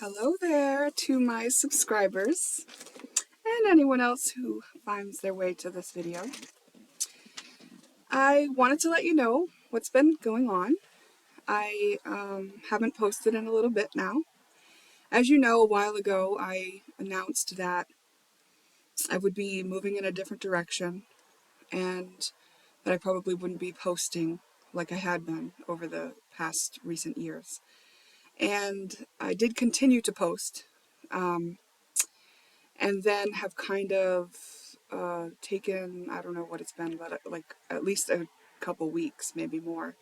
Hello there to my subscribers and anyone else who finds their way to this video. I wanted to let you know what's been going on. I haven't posted in a little bit now. As you know, a while ago I announced that I would be moving in a different direction and that I probably wouldn't be posting like I had been over the past recent years. And I did continue to post. And then have kind of taken, I don't know what it's been, but like at least a couple weeks, maybe more,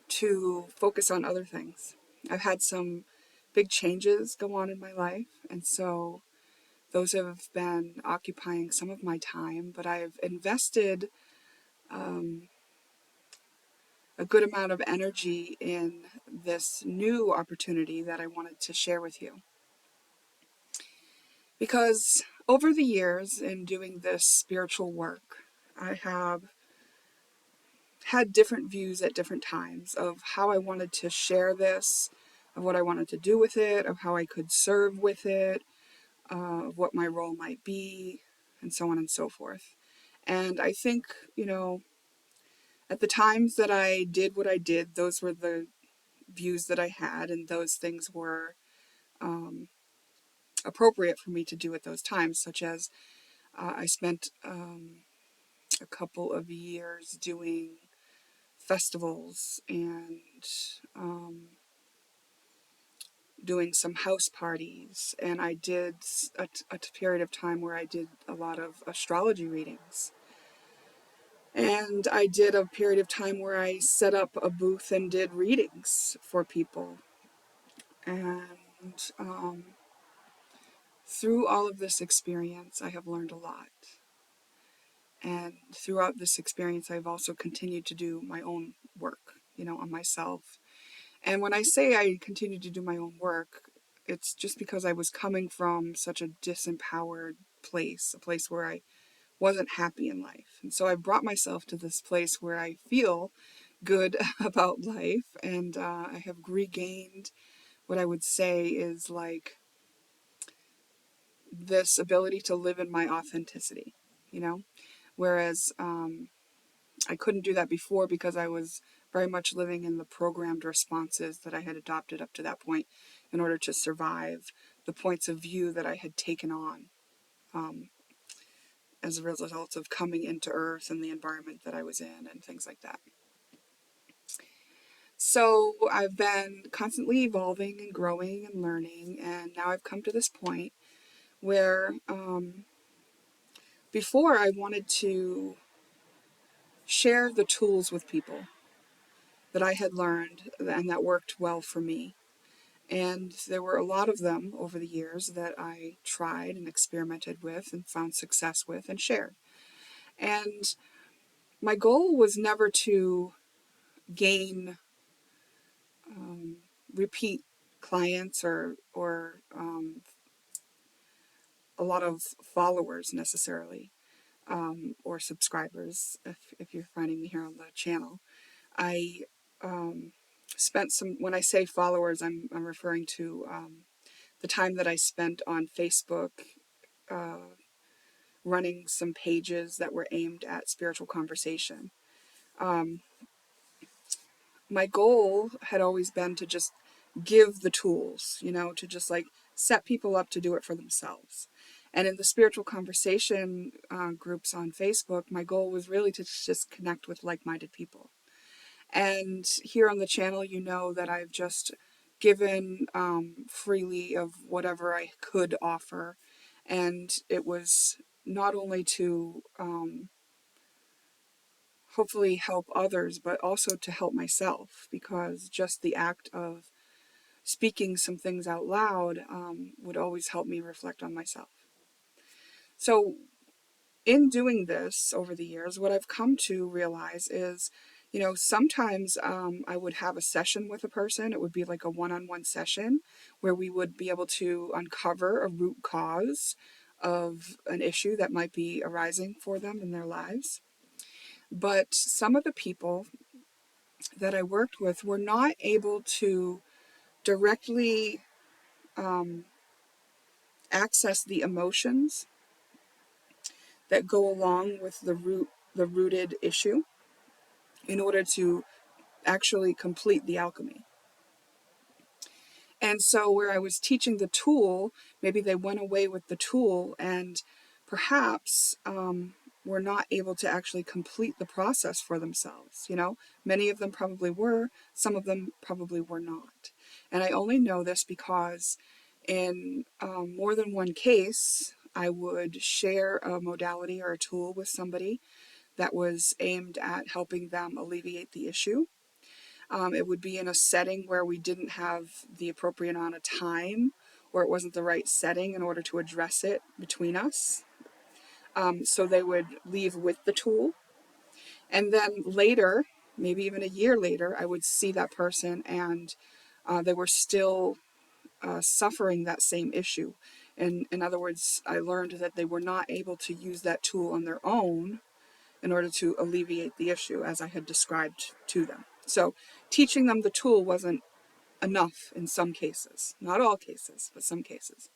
to focus on other things. I've had some big changes go on in my life, and so those have been occupying some of my time, but I've invested a good amount of energy in this new opportunity that I wanted to share with you. Because over the years in doing this spiritual work, I have had different views at different times of how I wanted to share this, of what I wanted to do with it, of how I could serve with it, of what my role might be, and so on and so forth. And I think, at the times that I did what I did, those were the views that I had, and those things were appropriate for me to do at those times, such as I spent a couple of years doing festivals and doing some house parties, and I did a period of time where I did a lot of astrology readings, and I did a period of time where I set up a booth and did readings for people. And through all of this experience I have learned a lot, and throughout this experience I've also continued to do my own work, on myself. And when I say I continue to do my own work, it's just because I was coming from such a disempowered place, a place where I wasn't happy in life. And so I brought myself to this place where I feel good about life, and I have regained what I would say is like this ability to live in my authenticity, whereas I couldn't do that before because I was very much living in the programmed responses that I had adopted up to that point in order to survive the points of view that I had taken on as a result of coming into Earth and the environment that I was in and things like that. So I've been constantly evolving and growing and learning, and now I've come to this point where before I wanted to share the tools with people that I had learned and that worked well for me. And there were a lot of them over the years that I tried and experimented with and found success with and shared. And my goal was never to gain repeat clients or a lot of followers necessarily, or subscribers, if you're finding me here on the channel. I spent some, when I say followers, I'm referring to the time that I spent on Facebook running some pages that were aimed at spiritual conversation. My goal had always been to just give the tools, to just like set people up to do it for themselves. And in the spiritual conversation groups on Facebook, my goal was really to just connect with like-minded people. And here on the channel, that I've just given freely of whatever I could offer. And it was not only to hopefully help others, but also to help myself, because just the act of speaking some things out loud would always help me reflect on myself. So in doing this over the years, what I've come to realize is, sometimes I would have a session with a person. It would be like a one-on-one session where we would be able to uncover a root cause of an issue that might be arising for them in their lives. But some of the people that I worked with were not able to directly access the emotions that go along with the rooted issue in order to actually complete the alchemy. And so where I was teaching the tool, maybe they went away with the tool and perhaps were not able to actually complete the process for themselves. You know, many of them probably were, some of them probably were not. And I only know this because in more than one case, I would share a modality or a tool with somebody that was aimed at helping them alleviate the issue. It would be in a setting where we didn't have the appropriate amount of time, or it wasn't the right setting in order to address it between us. So they would leave with the tool. And then later, maybe even a year later, I would see that person and they were still suffering that same issue. And in other words, I learned that they were not able to use that tool on their own in order to alleviate the issue as I had described to them. So teaching them the tool wasn't enough in some cases, not all cases, but some cases.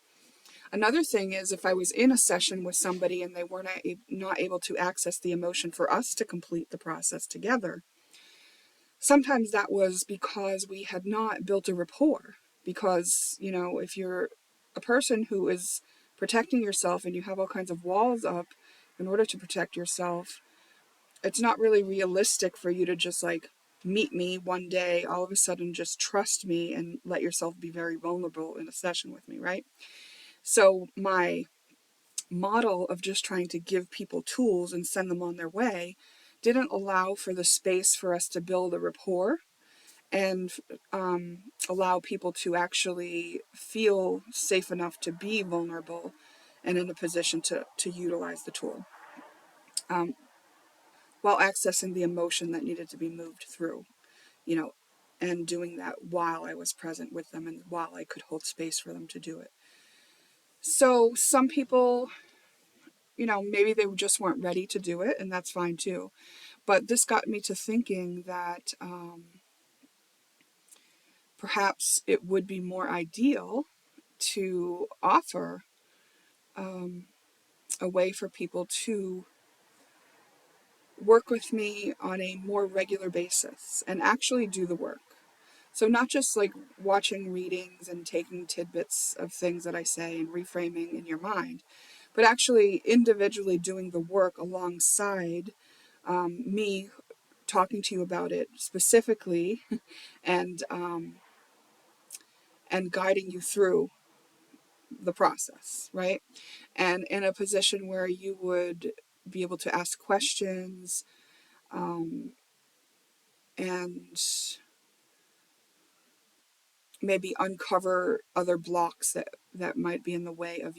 Another thing is if I was in a session with somebody and they were not able to access the emotion for us to complete the process together, sometimes that was because we had not built a rapport. Because, you know, if you're a person who is protecting yourself and you have all kinds of walls up in order to protect yourself, it's not really realistic for you to just like meet me one day, all of a sudden just trust me and let yourself be very vulnerable in a session with me, right? So my model of just trying to give people tools and send them on their way didn't allow for the space for us to build a rapport and allow people to actually feel safe enough to be vulnerable and in a position to utilize the tool. While accessing the emotion that needed to be moved through, you know, and doing that while I was present with them and while I could hold space for them to do it. So some people, you know, maybe they just weren't ready to do it, and that's fine too. But this got me to thinking that perhaps it would be more ideal to offer a way for people to work with me on a more regular basis and actually do the work. So not just like watching readings and taking tidbits of things that I say and reframing in your mind, but actually individually doing the work alongside me talking to you about it specifically and and guiding you through the process, right? And in a position where you would be able to ask questions and maybe uncover other blocks that might be in the way of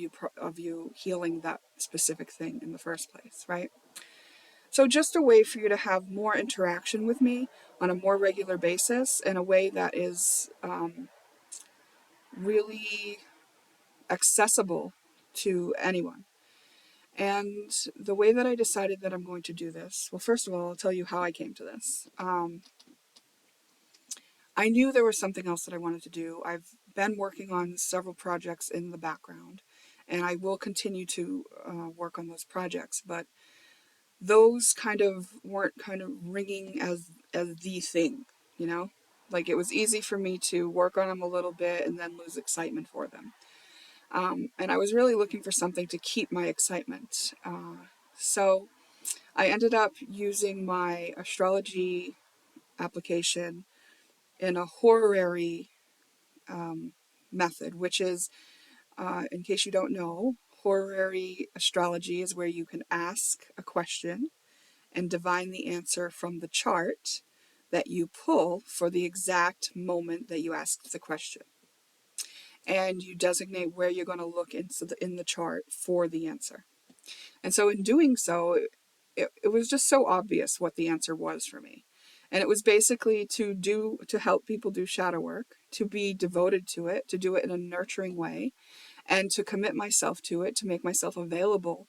you healing that specific thing in the first place, right? So just a way for you to have more interaction with me on a more regular basis in a way that is really accessible to anyone. And the way that I decided that I'm going to do this, well, first of all, I'll tell you how I came to this. I knew there was something else that I wanted to do. I've been working on several projects in the background, and I will continue to work on those projects, but those kind of weren't kind of ringing as the thing, you know? Like it was easy for me to work on them a little bit and then lose excitement for them. And I was really looking for something to keep my excitement. So I ended up using my astrology application in a horary method, which is, in case you don't know, horary astrology is where you can ask a question and divine the answer from the chart that you pull for the exact moment that you asked the question. And you designate where you're going to look in the chart for the answer. And so in doing so, it was just so obvious what the answer was for me. And it was basically to help people do shadow work, to be devoted to it, to do it in a nurturing way, and to commit myself to it, to make myself available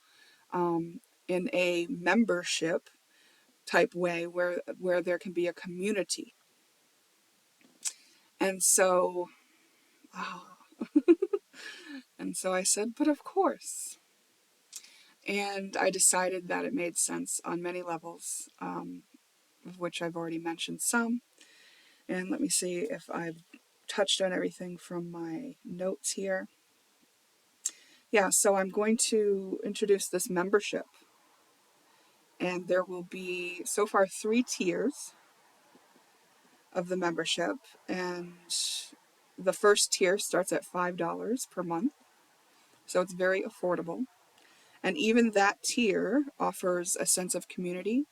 in a membership type way where there can be a community. And so so I said, but of course. And I decided that it made sense on many levels, of which I've already mentioned some. And let me see if I've touched on everything from my notes here. Yeah, so I'm going to introduce this membership. And there will be, so far, 3 tiers of the membership. And the first tier starts at $5 per month. So it's very affordable. And even that tier offers a sense of community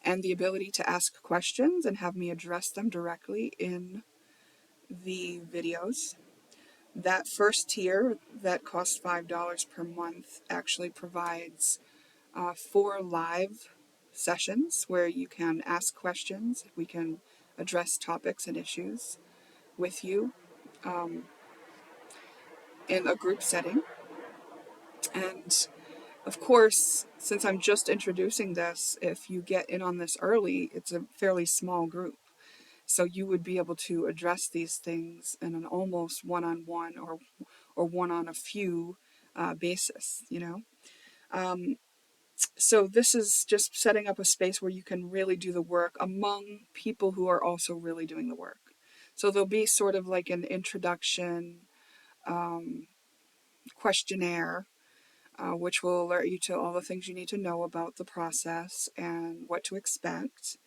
and the ability to ask questions and have me address them directly in the videos. That first tier that costs $5 per month actually provides 4 live sessions where you can ask questions. We can address topics and issues with you in a group setting. And of course, since I'm just introducing this, if you get in on this early, it's a fairly small group. So you would be able to address these things in an almost one-on-one or one-on-a-few basis, you know. So this is just setting up a space where you can really do the work among people who are also really doing the work. So there'll be sort of like an introduction questionnaire, which will alert you to all the things you need to know about the process and what to expect.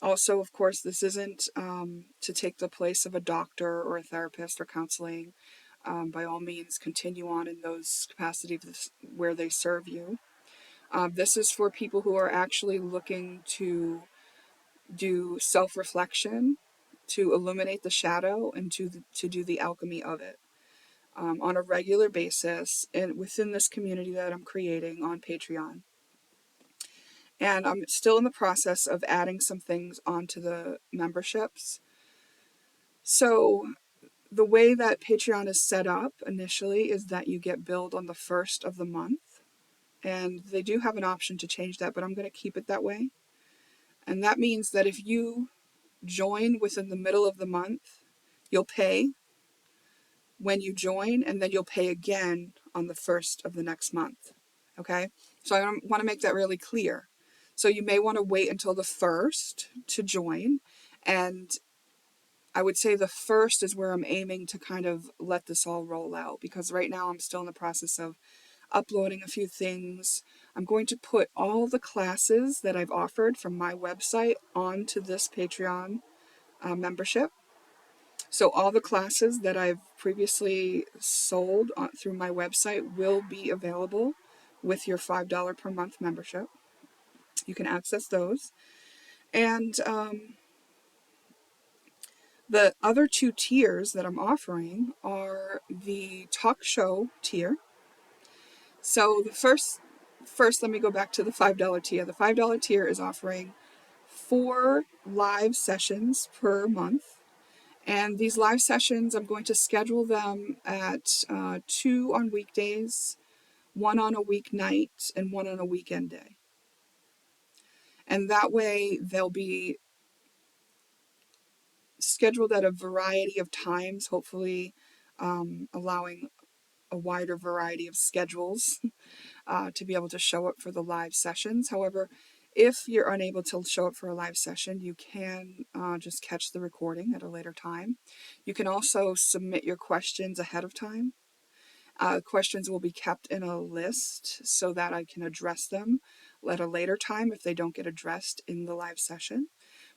Also, of course, this isn't to take the place of a doctor or a therapist or counseling. By all means, continue on in those capacities where they serve you. This is for people who are actually looking to do self-reflection, to illuminate the shadow, and to do the alchemy of it on a regular basis and within this community that I'm creating on Patreon. And I'm still in the process of adding some things onto the memberships. So the way that Patreon is set up initially is that you get billed on the first of the month. And they do have an option to change that, but I'm going to keep it that way. And that means that if you join within the middle of the month, you'll pay when you join, and then you'll pay again on the first of the next month. Okay? So I want to make that really clear. So you may want to wait until the first to join. And I would say the first is where I'm aiming to kind of let this all roll out, because right now I'm still in the process of uploading a few things. I'm going to put all the classes that I've offered from my website onto this Patreon membership. So all the classes that I've previously sold through my website will be available with your $5 per month membership. You can access those. And the other 2 tiers that I'm offering are the talk show tier. So the first, let me go back to the $5 tier. The $5 tier is offering 4 live sessions per month. And these live sessions, I'm going to schedule them at 2 on weekdays, 1 on a weeknight, and 1 on a weekend day. And that way they'll be scheduled at a variety of times, hopefully allowing a wider variety of schedules to be able to show up for the live sessions. However, if you're unable to show up for a live session, you can just catch the recording at a later time. You can also submit your questions ahead of time. Questions will be kept in a list so that I can address them at a later time if they don't get addressed in the live session.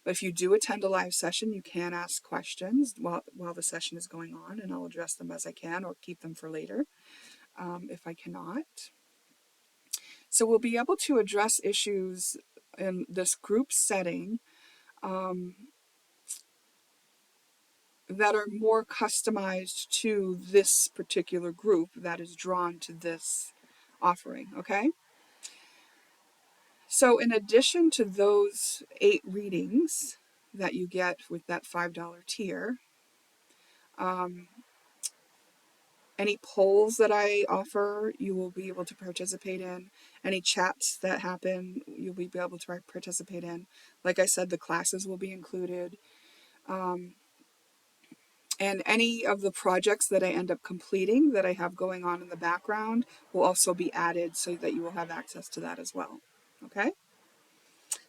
But if you do attend a live session, you can ask questions while the session is going on, and I'll address them as I can or keep them for later if I cannot. So we'll be able to address issues in this group setting that are more customized to this particular group that is drawn to this offering, okay? So in addition to those 8 readings that you get with that $5 tier, any polls that I offer, you will be able to participate in. Any chats that happen, you'll be able to participate in. Like I said, the classes will be included. And any of the projects that I end up completing that I have going on in the background will also be added so that you will have access to that as well. Okay?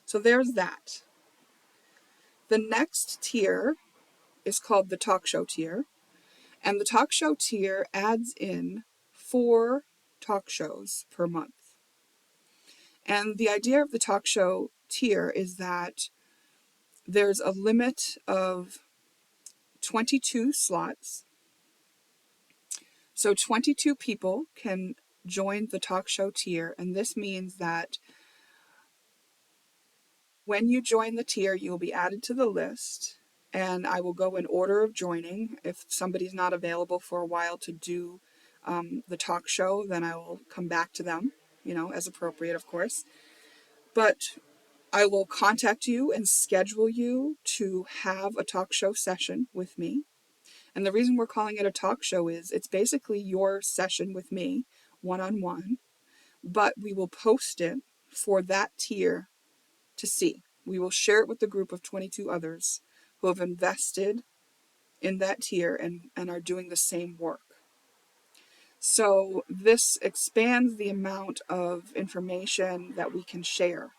So there's that. The next tier is called the talk show tier. And the talk show tier adds in 4 talk shows per month. And the idea of the talk show tier is that there's a limit of 22 slots. So 22 people can join the talk show tier, and this means that when you join the tier, you will be added to the list, and I will go in order of joining. If somebody's not available for a while to do the talk show, then I will come back to them, as appropriate, of course. But I will contact you and schedule you to have a talk show session with me. And the reason we're calling it a talk show is it's basically your session with me, one-on-one, but we will post it for that tier to see. We will share it with the group of 22 others who have invested in that tier and are doing the same work. So this expands the amount of information that we can share,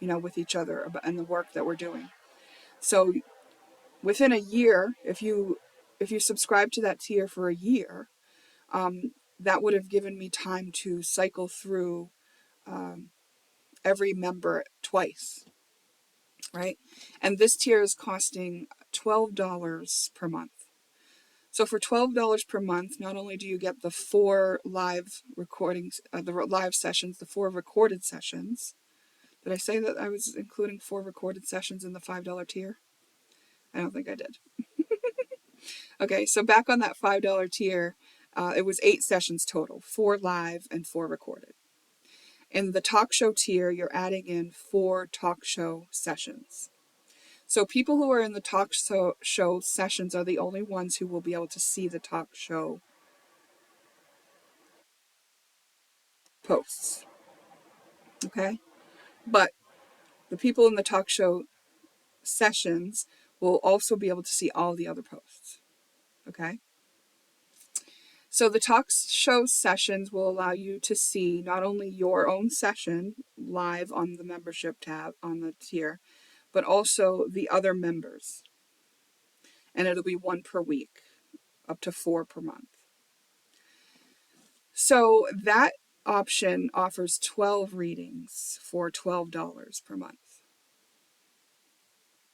with each other and the work that we're doing. So within a year, if you subscribe to that tier for a year, that would have given me time to cycle through every member twice, right? And this tier is costing $12 per month. So for $12 per month, not only do you get the 4 live recordings, the live sessions, the 4 recorded sessions. Did I say that I was including 4 recorded sessions in the $5 tier? I don't think I did. Okay, so back on that $5 tier, it was 8 sessions total, 4 live and 4 recorded. In the talk show tier, you're adding in 4 talk show sessions. So people who are in the talk show sessions are the only ones who will be able to see the talk show posts. Okay? But the people in the talk show sessions will also be able to see all the other posts. Okay? So the talk show sessions will allow you to see not only your own session live on the membership tab on the tier, but also the other members. And it'll be 1 per week, up to 4 per month. So that option offers 12 readings for $12 per month.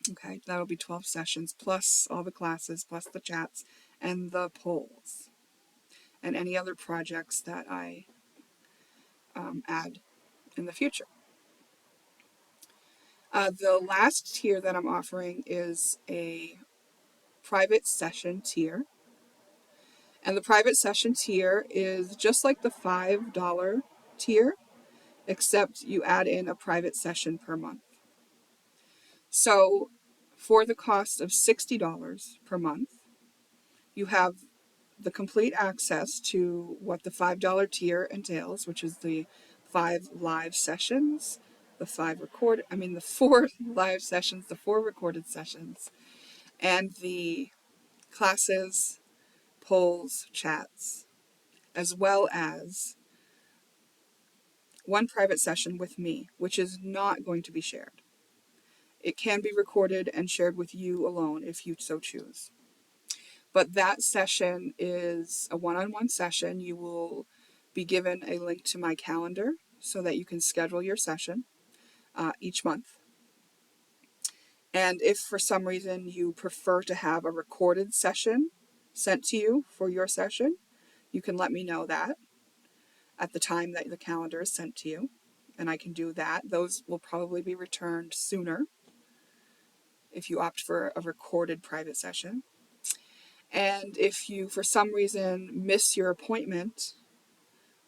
Okay, that'll be 12 sessions, plus all the classes, plus the chats, and the polls, and any other projects that I add in the future. The last tier that I'm offering is a private session tier. And the private session tier is just like the $5 tier, except you add in a private session per month. So for the cost of $60 per month, you have the complete access to what the $5 tier entails, which is the 5 live sessions, the 4 live sessions, the 4 recorded sessions, and the classes, polls, chats, as well as 1 private session with me, which is not going to be shared. It can be recorded and shared with you alone if you so choose. But that session is a one-on-one session. You will be given a link to my calendar so that you can schedule your session each month. And if for some reason you prefer to have a recorded session sent to you for your session, you can let me know that at the time that the calendar is sent to you, and I can do that. Those will probably be returned sooner if you opt for a recorded private session. And if you, for some reason, miss your appointment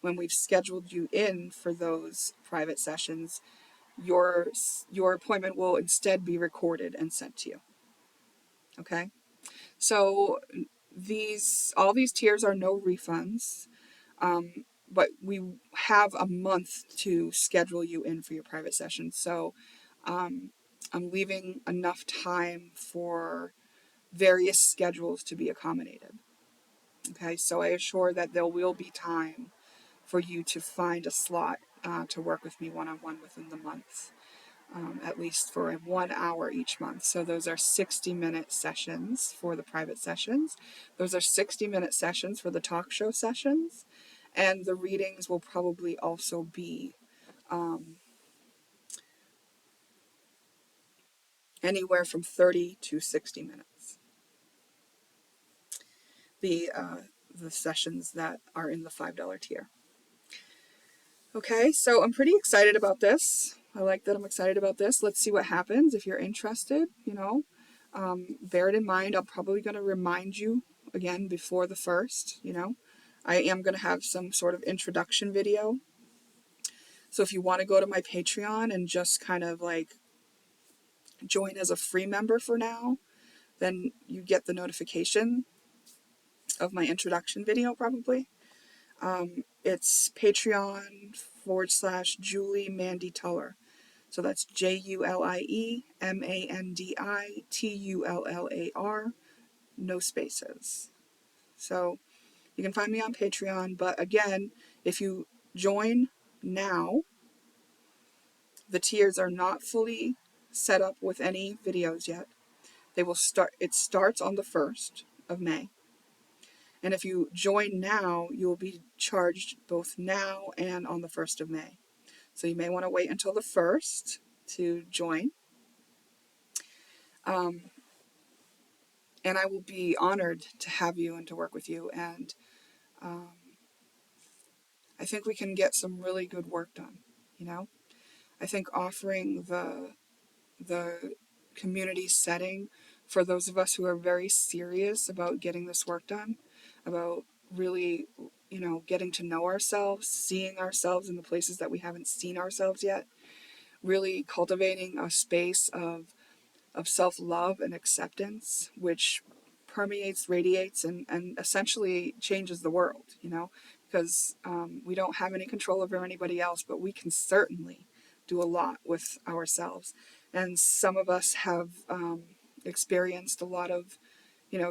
when we've scheduled you in for those private sessions, your appointment will instead be recorded and sent to you. Okay? So all these tiers are no refunds, but we have a month to schedule you in for your private session. So I'm leaving enough time for various schedules to be accommodated. Okay, so I assure that there will be time for you to find a slot to work with me one-on-one within the month, at least for 1 hour each month. So those are 60-minute sessions for the private sessions. Those are 60-minute sessions for the talk show sessions. And the readings will probably also be anywhere from 30 to 60 minutes. The, uh, the sessions that are in the $5 tier. Okay, so I'm pretty excited about this. I like that I'm excited about this. Let's see what happens. If you're interested, bear it in mind. I'm probably going to remind you again before the 1st. I am going to have some sort of introduction video. So if you want to go to my Patreon and just kind of like join as a free member for now, then you get the notification of my introduction video probably. It's Patreon/Julie Mandy Tuller. So that's JuliManditullar, no spaces. So you can find me on Patreon, but again, if you join now, the tiers are not fully set up with any videos yet. It starts on the 1st of May. And if you join now, you will be charged both now and on the 1st of May. So you may want to wait until the 1st to join. And I will be honored to have you and to work with you. And I think we can get some really good work done. I think offering the community setting for those of us who are very serious about getting this work done, about really, getting to know ourselves, seeing ourselves in the places that we haven't seen ourselves yet, really cultivating a space of self-love and acceptance, which permeates, radiates, and essentially changes the world, because we don't have any control over anybody else, but we can certainly do a lot with ourselves. And some of us have experienced a lot of,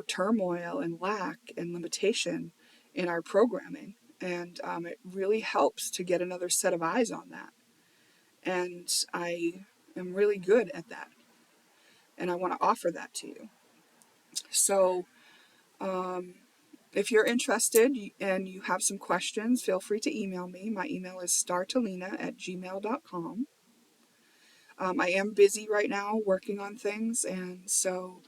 turmoil and lack and limitation in our programming. And it really helps to get another set of eyes on that. And I am really good at that. And I want to offer that to you. So if you're interested and you have some questions, feel free to email me. My email is startellina@gmail.com. I am busy right now working on things, and so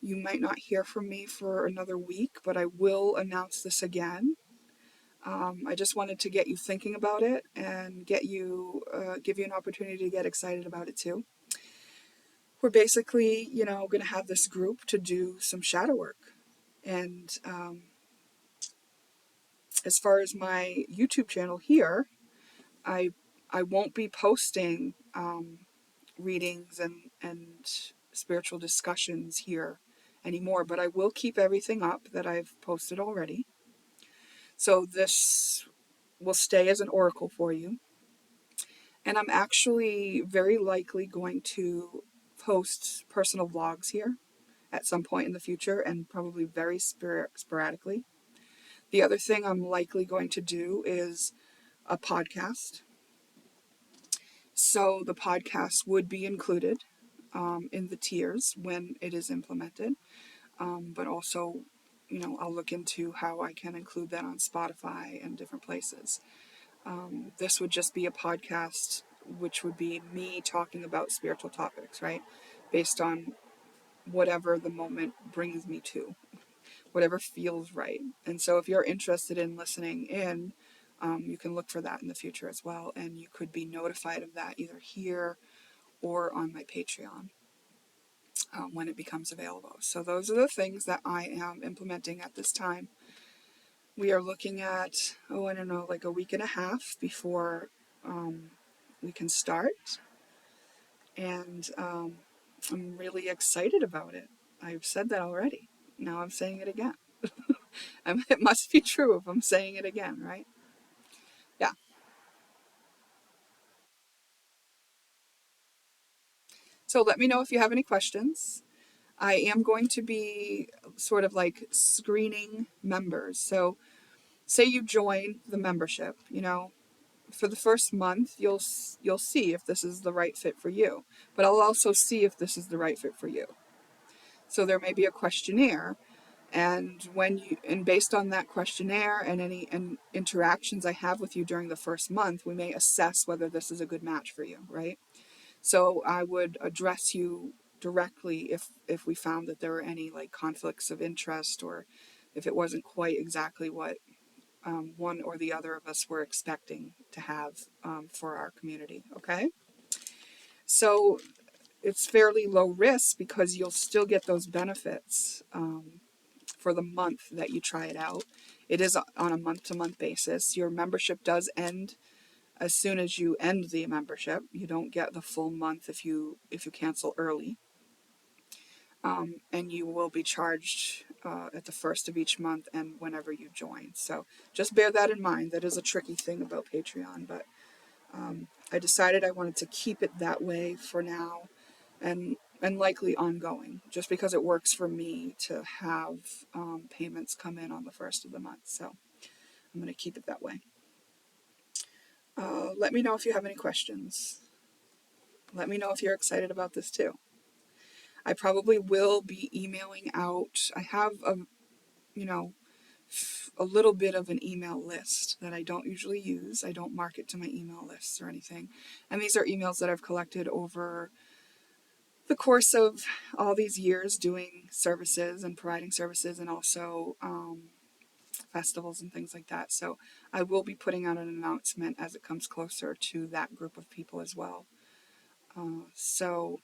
you might not hear from me for another week, but I will announce this again. I just wanted to get you thinking about it and give you an opportunity to get excited about it too. We're basically, going to have this group to do some shadow work. And as far as my YouTube channel here, I won't be posting readings and spiritual discussions here anymore, but I will keep everything up that I've posted already. So this will stay as an oracle for you. And I'm actually very likely going to post personal vlogs here at some point in the future, and probably very sporadically. The other thing I'm likely going to do is a podcast. So the podcast would be included in the tiers when it is implemented. But also, I'll look into how I can include that on Spotify and different places. This would just be a podcast, which would be me talking about spiritual topics, right? Based on whatever the moment brings me to, whatever feels right. And so if you're interested in listening in, you can look for that in the future as well. And you could be notified of that either here or on my Patreon when it becomes available. So those are the things that I am implementing at this time. We are looking at, like a week and a half before we can start. And I'm really excited about it. I've said that already. Now I'm saying it again. It must be true if I'm saying it again, right? Yeah. So let me know if you have any questions. I am going to be sort of like screening members. So say you join the membership, for the first month you'll see if this is the right fit for you. But I'll also see if this is the right fit for you. So there may be a questionnaire, and based on that questionnaire and any interactions I have with you during the first month, we may assess whether this is a good match for you, right? So I would address you directly if we found that there were any like conflicts of interest, or if it wasn't quite exactly what one or the other of us were expecting to have for our community. Okay, so it's fairly low risk because you'll still get those benefits for the month that you try it out. It is on a month-to-month basis. Your membership does end as soon as you end the membership. You don't get the full month if you cancel early, and you will be charged at the first of each month and whenever you join. So just bear that in mind. That is a tricky thing about Patreon, but I decided I wanted to keep it that way for now, and likely ongoing, just because it works for me to have payments come in on the first of the month. So I'm going to keep it that way. Let me know if you have any questions. Let me know if you're excited about this too. I probably will be emailing out. I have a little bit of an email list that I don't usually use. I don't market to my email lists or anything. And these are emails that I've collected over the course of all these years doing services and providing services, and also festivals and things like that. So I will be putting out an announcement as it comes closer to that group of people as well. So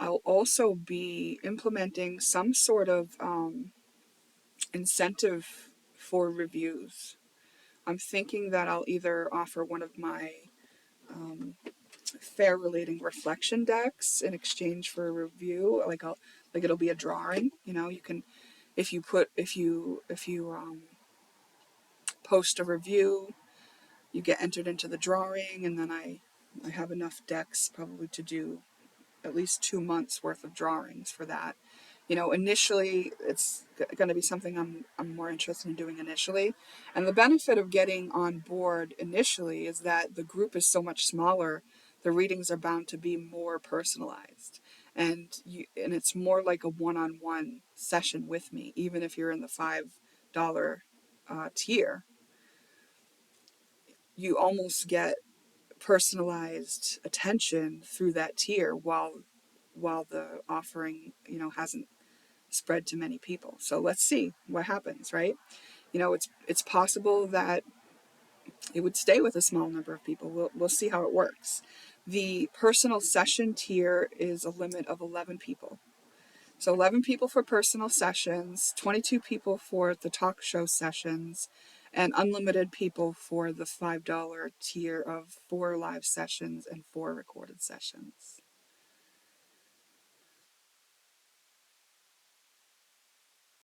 I'll also be implementing some sort of incentive for reviews. I'm thinking that I'll either offer one of my fair relating reflection decks in exchange for a review. It'll be a drawing. You can, if you post a review, you get entered into the drawing, and then I have enough decks probably to do at least 2 months worth of drawings for that. Initially, it's going to be something I'm more interested in doing initially. And the benefit of getting on board initially is that the group is so much smaller, the readings are bound to be more personalized. And it's more like a one-on-one session with me, even if you're in the $5 tier. You almost get personalized attention through that tier while the offering, hasn't spread to many people. So let's see what happens, right? It's possible that it would stay with a small number of people. We'll see how it works. The personal session tier is a limit of 11 people. So 11 people for personal sessions, 22 people for the talk show sessions, and unlimited people for the $5 tier of 4 live sessions and 4 recorded sessions.